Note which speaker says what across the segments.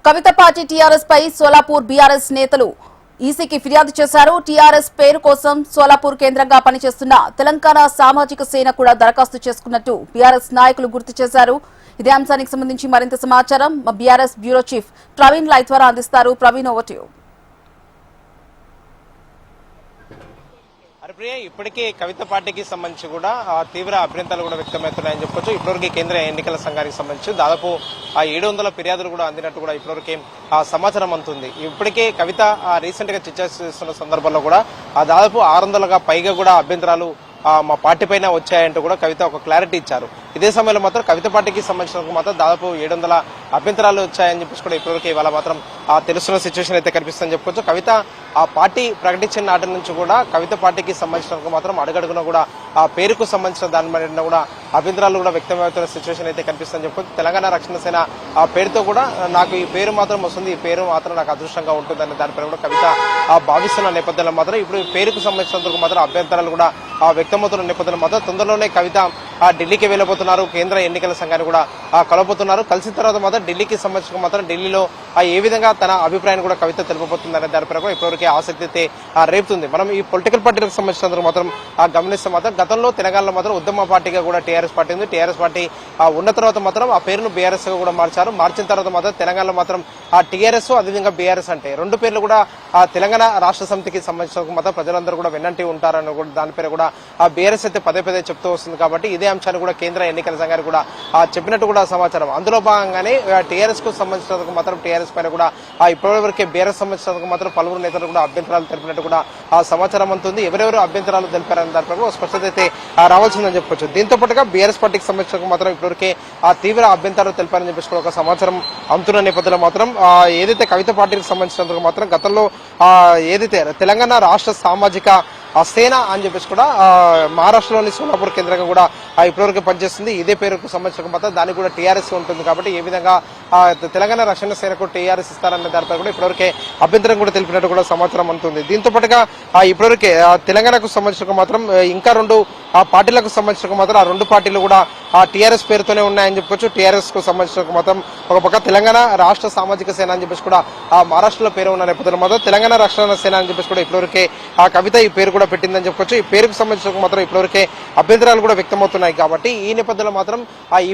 Speaker 1: కవిత party TRS పై Solapur BRS నేతలు ఈసీకి ఫిర్యాదు చేశారు. టీఆర్ఎస్ పేరు కోసం సోలాపూర్ కేంద్రంగా పనిచేస్తున్న తెలంగాణ సామాజిక సేన కూడా దరఖాస్తు చేసుకున్నట్టు బీఆర్ఎస్ నాయకులు గుర్తు చేశారు. ఇదే అంశానికి సంబంధించి మరింత సమాచారం మా BRS bureau chief Praveen live ద్వారా అందిస్తారు. Praveen, over to you.
Speaker 2: Haripriya, ఇప్పటికే కవిత పార్టీకి సంబంధించి కూడా తీవ్ర అభ్యంతరాలు కూడా వ్యక్తమవుతున్నాయని చెప్పొచ్చు. ఇప్పటివరకు కేంద్ర ఎన్నికల సంఘానికి సంబంధించి దాదాపు 700 ఫిర్యాదులు కూడా అందినట్టు కూడా ఇప్పటివరకే సమాచారం అందుతుంది. ఇప్పటికే కవిత రీసెంట్ గా చర్చ చేస్తున్న సందర్భంలో కూడా దాదాపు 600గా పైగా కూడా అభ్యంతరాలు మా పార్టీ పైన వచ్చాయంటూ కూడా కవిత ఒక క్లారిటీ ఇచ్చారు. ఇదే సమయంలో మాత్రం కవిత పార్టీకి సంబంధించిన మాత్రం దాదాపు 700 అభ్యంతరాలు వచ్చాయని చెప్పేసి కూడా ఇప్పటివరకు ఇవాళ మాత్రం తెలుస్తున్న సిచ్యువేషన్ అయితే కనిపిస్తుందని చెప్పుకోవచ్చు. కవిత ఆ పార్టీ ప్రకటించిన నాటి నుంచి కూడా కవిత పార్టీకి సంబంధించిన మాత్రం అడుగడుగున కూడా ఆ పేరుకు సంబంధించిన దాని మీద కూడా అభ్యంతరాలు కూడా వ్యక్తమవుతున్న సిచ్యువేషన్ అయితే కనిపిస్తుందని చెప్పుకోవచ్చు. తెలంగాణ రక్షణ సేన ఆ పేరుతో కూడా నాకు ఈ పేరు మాత్రం వస్తుంది, ఈ పేరు మాత్రం నాకు అదృష్టంగా ఉంటుందని దానిపై కూడా కవిత భావిస్తున్న నేపథ్యంలో మాత్రం ఇప్పుడు ఈ పేరుకు సంబంధించినందుకు మాత్రం అభ్యంతరాలు కూడా వ్యక్తమవుతున్న నేపథ్యంలో మాత్రం తొందరలోనే కవిత ఢిల్లీకి వెళ్లబోతున్నారు. కేంద్ర ఎన్నికల సంఘాన్ని కూడా కలవబోతున్నారు. కలిసిన తర్వాత మాత్రం ఢిల్లీకి సంబంధించిన మాత్రం ఢిల్లీలో ఏ విధంగా తన అభిప్రాయాన్ని కూడా కవిత తెలుపబోతుందనే దానిపై కూడా ఇప్పటివరకే ఆసక్తి అయితే రేపుతుంది. మనం ఈ పొలిటికల్ పార్టీలకు సంబంధించినందుకు మాత్రం గమనిస్తే మాత్రం గతంలో తెలంగాణలో మాత్రం ఉద్యమ పార్టీగా కూడా టీఆర్ఎస్ పార్టీ ఉంది. టీఆర్ఎస్ పార్టీ ఉన్న తర్వాత మాత్రం ఆ పేరును బీఆర్ఎస్ గా కూడా మార్చారు. మార్చిన తర్వాత మాత్రం తెలంగాణలో మాత్రం టీఆర్ఎస్ అదేవిధంగా బీఆర్ఎస్ అంటే రెండు పేర్లు కూడా తెలంగాణ రాష్ట్ర సమితికి సంబంధించిన మాత్రం ప్రజలందరూ కూడా వెన్నంటి ఉంటారని కూడా దానిపై కూడా బీఆర్ఎస్ అయితే పదే పదే చెప్తూ వస్తుంది. కాబట్టి ఇదే అంశాన్ని కూడా కేంద్ర ఎన్నికల సంఘానికి కూడా చెప్పినట్టు కూడా సమాచారం. అందులో భాగంగానే టీఆర్ఎస్ కు సంబంధించినందుకు మాత్రం టీఆర్ఎస్ పైన కూడా ఇప్పటివరకే బీఆర్ఎస్ సంబంధించినందుకు మాత్రం పలువురు నేతలు కూడా అభ్యంతరాలు తెలిపినట్టు కూడా సమాచారం అందుతుంది. ఎవరెవరు అభ్యంతరాలు తెలిపారని దానిపై కూడా స్పష్టత అయితే రావాల్సిందని చెప్పొచ్చు. దీంతో పాటుగా బీఆర్ఎస్ పార్టీకి సంబంధించిన మాత్రం ఇప్పటివరకే తీవ్ర అభ్యంతరాలు తెలిపారని చెప్పేసి కూడా ఒక సమాచారం అందుతున్న నేపథ్యంలో మాత్రం ఏదైతే కవిత పార్టీకి సంబంధించినందుకు మాత్రం గతంలో ఏదైతే తెలంగాణ రాష్ట్ర సామాజిక సేన అని చెప్పేసి కూడా మహారాష్ట్రలోని సోలాపూర్ కేంద్రంగా కూడా ఇప్పటివరకు పనిచేస్తుంది. ఇదే పేరుకు సంబంధించిన మాత్రం దానికి కూడా టీఆర్ఎస్ ఉంటుంది. కాబట్టి ఏ విధంగా తెలంగాణ రక్షణ సేనకు టీఆర్ఎస్ ఇస్తారన్న దానిపై కూడా ఇప్పటివరకే అభ్యంతరం కూడా తెలిపినట్టు కూడా సమాచారం అందుతుంది. దీంతో పాటుగా ఇప్పటివరకే తెలంగాణకు సంబంధించిన మాత్రం ఇంకా 2 పార్టీలకు సంబంధించిన మాత్రం ఆ 2 పార్టీలు కూడా టీఆర్ఎస్ పేరుతోనే ఉన్నాయని చెప్పుకోవచ్చు. టీఆర్ఎస్ కు సంబంధించిన మాత్రం ఒక పక్క తెలంగాణ రాష్ట్ర సామాజిక సేన అని చెప్పేసి కూడా మహారాష్ట్రలో పేరు ఉన్న నేపథ్యంలో మాత్రం తెలంగాణ రక్షణ సేన అని చెప్పేసి కూడా ఇప్పటివరకే కవిత ఈ పేరు కూడా పెట్టిందని చెప్పుకోవచ్చు. ఈ పేరుకు సంబంధించిన మాత్రం ఇప్పటివరకే అభ్యంతరాలు కూడా వ్యక్తమవుతున్నాయి. కాబట్టి ఈ నేపథ్యంలో మాత్రం ఈ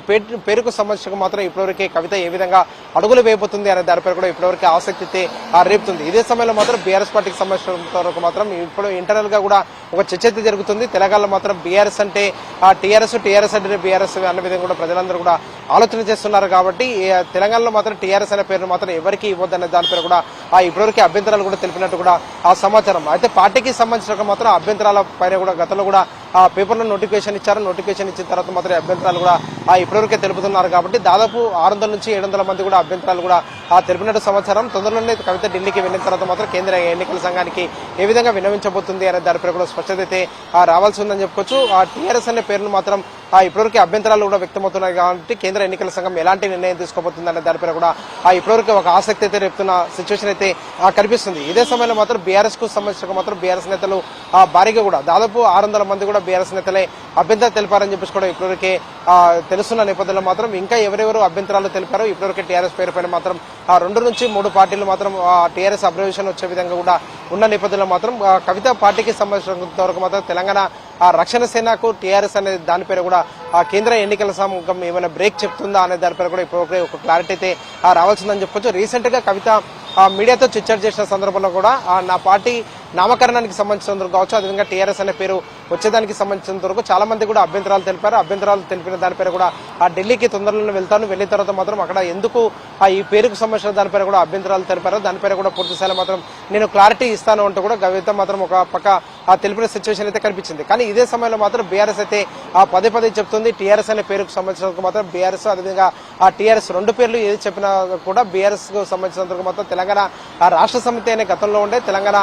Speaker 2: పేరుకు సంబంధించిన మాత్రం ఇప్పటివరకే కవిత ఏ విధంగా అడుగులు వేయబోతుంది అనే దానిపై కూడా ఇప్పటివరకు ఆసక్తి అయితే రేపుతుంది. ఇదే సమయంలో మాత్రం బీఆర్ఎస్ పార్టీకి సంబంధించిన వరకు మాత్రం ఇప్పుడు ఇంటర్నల్ గా కూడా ఒక చర్చ అయితే జరుగుతుంది. తెలంగాణలో మాత్రం బీఆర్ఎస్ అంటే టీఆర్ఎస్, టీఆర్ఎస్ అంటే బీఆర్ఎస్ అన్న విధంగా కూడా ప్రజలందరూ కూడా ఆలోచన చేస్తున్నారు. కాబట్టి తెలంగాణలో మాత్రం టీఆర్ఎస్ అనే పేరు మాత్రం ఎవరికి ఇవ్వద్దనే దానిపై కూడా ఇప్పటివరకు అభ్యంతరాలు కూడా తెలిపినట్టు కూడా సమాచారం. అయితే పార్టీకి సంబంధించిన మాత్రం అభ్యంతరాల పైన కూడా గతంలో కూడా పేపర్లో నోటిఫికేషన్ ఇచ్చారు. నోటిఫికేషన్ ఇచ్చిన తర్వాత మాత్రం అభ్యంతరాలు కూడా ఇప్పటివరకే తెలుపుతున్నారు. కాబట్టి దాదాపు 600 నుంచి 700 మంది కూడా అభ్యంతరాలు కూడా తెలిపినట్టు సమాచారం. తొందరలోనే కవిత ఢిల్లీకి వెళ్ళిన తర్వాత మాత్రం కేంద్ర ఎన్నికల సంఘానికి ఏ విధంగా విన్నవించబోతుంది అనే దానిపై కూడా స్పష్టత అయితే రావాల్సి ఉందని చెప్పుకోవచ్చు. టీఆర్ఎస్ అనే పేరును మాత్రం ఇప్పటివరకు అభ్యంతరాలు కూడా వ్యక్తమవుతున్నాయి. కాబట్టి కేంద్ర ఎన్నికల సంఘం ఎలాంటి నిర్ణయం తీసుకోబోతుంది అనే దానిపై కూడా ఇప్పటివరకు ఒక ఆసక్తి అయితే రేపుతున్న సిచ్యువేషన్ అయితే కనిపిస్తుంది. ఇదే సమయంలో మాత్రం బీఆర్ఎస్ కు సంబంధించిన మాత్రం బీఆర్ఎస్ నేతలు భారీగా కూడా దాదాపు 600 మంది కూడా బీఆర్ఎస్ నేతలే అభ్యంతరాలు తెలిపారని చెప్పేసి కూడా ఇప్పటివరకే తెలుస్తున్న నేపథ్యంలో మాత్రం ఇంకా ఎవరెవరు అభ్యంతరాలు తెలిపారో ఇప్పటివరకే టీఆర్ఎస్ పేరు పైన మాత్రం 2 నుంచి 3 పార్టీలు మాత్రం టీఆర్ఎస్ అబ్జర్వేషన్ వచ్చే విధంగా కూడా ఉన్న నేపథ్యంలో మాత్రం కవిత పార్టీకి సంబంధించినంత వరకు మాత్రం తెలంగాణ రక్షణ సేనకు టీఆర్ఎస్ అనే దానిపైన కూడా కేంద్ర ఎన్నికల సంఘం ఏమైనా బ్రేక్ చెప్తుందా అనే దానిపైన కూడా ఇప్పటివరకు ఒక క్లారిటీ అయితే రావాల్సిందని చెప్పొచ్చు. రీసెంట్ గా కవిత మీడియాతో చర్చ చేసిన సందర్భంలో కూడా నా పార్టీ నామకరణానికి సంబంధించినందుకు కావచ్చు, అదేవిధంగా టీఆర్ఎస్ అనే పేరు వచ్చేదానికి సంబంధించినంత వరకు చాలా మంది కూడా అభ్యంతరాలు తెలిపారు. అభ్యంతరాలు తెలిపిన దానిపైన కూడా ఢిల్లీకి తొందరలో వెళ్తాను, వెళ్ళిన తర్వాత మాత్రం అక్కడ ఎందుకు ఈ పేరుకు సంబంధించిన దానిపైన కూడా అభ్యంతరాలు తెలిపారు, దానిపైన కూడా పూర్తి స్థాయిలో మాత్రం నేను క్లారిటీ ఇస్తాను అంటూ కూడా కవిత మాత్రం ఒక పక్క తెలిపిన సిచ్యువేషన్ అయితే కనిపించింది. కానీ ఇదే సమయంలో మాత్రం బీఆర్ఎస్ అయితే పదే పదే చెప్తుంది టీఆర్ఎస్ అనే పేరుకు సంబంధించినందుకు మాత్రం బీఆర్ఎస్ అదేవిధంగా టీఆర్ఎస్ 2 పేర్లు ఏది చెప్పినా కూడా బీఆర్ఎస్ కు సంబంధించినందుకు మాత్రం తెలంగాణ రాష్ట్ర సమితి అనే గతంలో ఉండే తెలంగాణ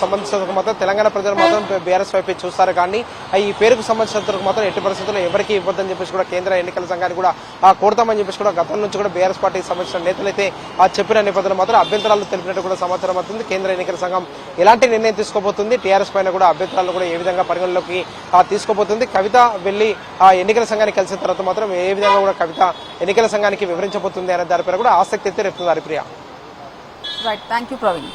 Speaker 2: సంబంధించినందుకు మాత్రం తెలంగాణ ప్రజలు మాత్రం బీఆర్ఎస్ వైపు చూస్తారు. కానీ ఈ పేరుకు సంబంధించినందుకు మాత్రం ఎట్టి పరిస్థితుల్లో ఎవరికి ఇవ్వద్దని చెప్పేసి కూడా కేంద్ర ఎన్నికల సంఘాన్ని కూడా కోరుతామని చెప్పేసి కూడా గతం నుంచి కూడా బీఆర్ఎస్ పార్టీకి సంబంధించిన నేతలైతే చెప్పిన నేపథ్యంలో మాత్రం అభ్యంతరాలు తెలిపినట్టు కూడా సమాచారం అవుతుంది. కేంద్ర ఎన్నికల సంఘం ఎలాంటి నిర్ణయం తీసుకోబోతుంది, టీఆర్ఎస్ ప్రాసెస్ పైన కూడా అభ్యంతరాలు కూడా ఏ విధంగా పరిగణలోకి తీసుకోబోతుంది. కవిత వెళ్లి ఎన్నికల సంఘానికి కలిసిన తర్వాత మాత్రం ఏ విధంగా కూడా కవిత ఎన్నికల సంఘానికి వివరించబోతుంది అనే దానిపైన కూడా ఆసక్తి అయితే రేపుతుంది Haripriya.
Speaker 1: Right, thank you Praveen.